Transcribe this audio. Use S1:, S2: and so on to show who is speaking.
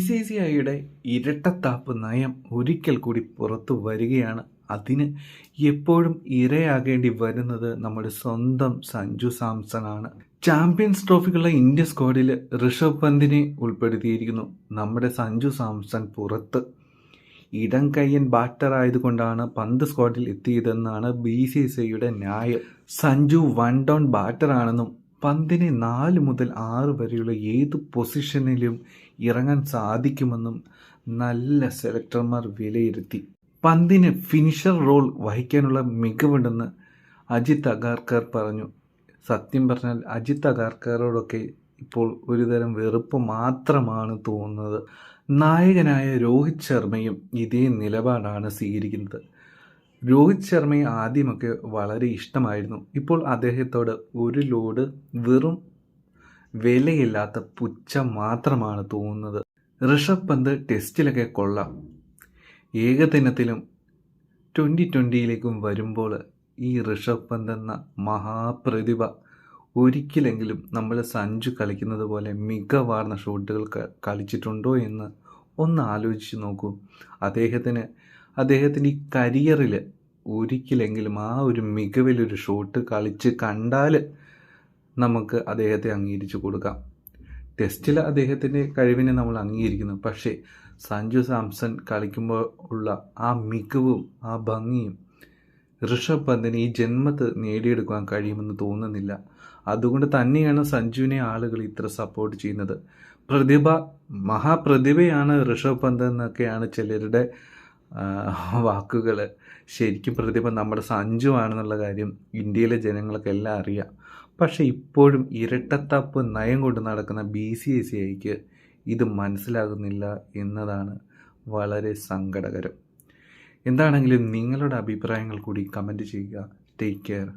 S1: BCCIയുടെ ഇരട്ടത്താപ്പ് നയം ഒരിക്കൽ കൂടി പുറത്തു വരികയാണ്. അതിന് എപ്പോഴും ഇരയാകേണ്ടി വരുന്നത് നമ്മുടെ സ്വന്തം സഞ്ജു സാംസൺ ആണ്. ചാമ്പ്യൻസ് ട്രോഫിക്കുള്ള ഇന്ത്യ സ്ക്വാഡിൽ ഋഷഭ് പന്തിനെ ഉൾപ്പെടുത്തിയിരിക്കുന്നു. നമ്മുടെ സഞ്ജു സാംസൺ പുറത്ത്. ഇടം കയ്യൻ ബാറ്റർ ആയതുകൊണ്ടാണ് പന്ത് സ്ക്വാഡിൽ എത്തിയതെന്നാണ് BCCIയുടെ ന്യായം. സഞ്ജു വൺ ഡൗൺ ബാറ്റർ ആണെന്നും പന്തിനെ 4 മുതൽ 6 വരെയുള്ള ഏത് പൊസിഷനിലും ഇറങ്ങാൻ സാധിക്കുമെന്നും നല്ല സെലക്ടർമാർ വിലയിരുത്തി. പന്തിന് ഫിനിഷർ റോൾ വഹിക്കാനുള്ള മികവുണ്ടെന്ന് അജിത് അഗാർക്കർ പറഞ്ഞു. സത്യം പറഞ്ഞാൽ അജിത് അഗാർക്കറോടൊക്കെ ഇപ്പോൾ ഒരുതരം വെറുപ്പ് മാത്രമാണ് തോന്നുന്നത്. നായകനായ രോഹിത് ശർമ്മയും ഇതേ നിലപാടാണ് സ്വീകരിക്കുന്നത്. രോഹിത് ശർമ്മയെ ആദ്യമൊക്കെ വളരെ ഇഷ്ടമായിരുന്നു. ഇപ്പോൾ അദ്ദേഹത്തോട് ഒരു ലോഡ് വെറും വിലയില്ലാത്ത പുച്ഛം മാത്രമാണ് തോന്നുന്നത്. ഋഷഭ് പന്ത് ടെസ്റ്റിലൊക്കെ കൊള്ളാം. ഏകദിനത്തിലും 2020 വരുമ്പോൾ ഈ ഋഷഭ് പന്ത് എന്ന മഹാപ്രതിഭ ഒരിക്കലെങ്കിലും നമ്മൾ സഞ്ജു കളിക്കുന്നത് പോലെ മികവാർന്ന ഷോട്ടുകൾ കളിച്ചിട്ടുണ്ടോ എന്ന് ഒന്ന് ആലോചിച്ച് നോക്കൂ. അദ്ദേഹത്തിൻ്റെ ഈ കരിയറിൽ ഒരിക്കലെങ്കിലും ആ ഒരു മികവിലൊരു ഷോട്ട് കളിച്ച് കണ്ടാൽ നമുക്ക് അദ്ദേഹത്തെ അംഗീകരിച്ചു കൊടുക്കാം. ടെസ്റ്റിൽ അദ്ദേഹത്തിൻ്റെ കഴിവിനെ നമ്മൾ അംഗീകരിക്കുന്നു. പക്ഷേ സഞ്ജു സാംസൺ കളിക്കുമ്പോൾ ഉള്ള ആ മികവും ആ ഭംഗിയും ഋഷഭ് പന്തിന് ഈ ജന്മത്ത് നേടിയെടുക്കാൻ കഴിയുമെന്ന് തോന്നുന്നില്ല. അതുകൊണ്ട് തന്നെയാണ് സഞ്ജുവിനെ ആളുകൾ ഇത്ര സപ്പോർട്ട് ചെയ്യുന്നത്. മഹാപ്രതിഭയാണ് ഋഷഭ് പന്ത് എന്നൊക്കെയാണ് ചിലരുടെ വാക്കുകൾ. ശരിക്കും പ്രതിഭ നമ്മുടെ സഞ്ജു ആണെന്നുള്ള കാര്യം ഇന്ത്യയിലെ ജനങ്ങൾക്ക് എല്ലാം അറിയാം. പക്ഷേ ഇപ്പോഴും ഇരട്ടത്താപ്പ് നയം കൊണ്ട് നടക്കുന്ന BCCIക്ക് ഇത് മനസ്സിലാകുന്നില്ല എന്നതാണ് വളരെ സങ്കടകരം. എന്താണെങ്കിലും നിങ്ങളുടെ അഭിപ്രായങ്ങൾ കൂടി കമൻറ്റ് ചെയ്യുക. Take care.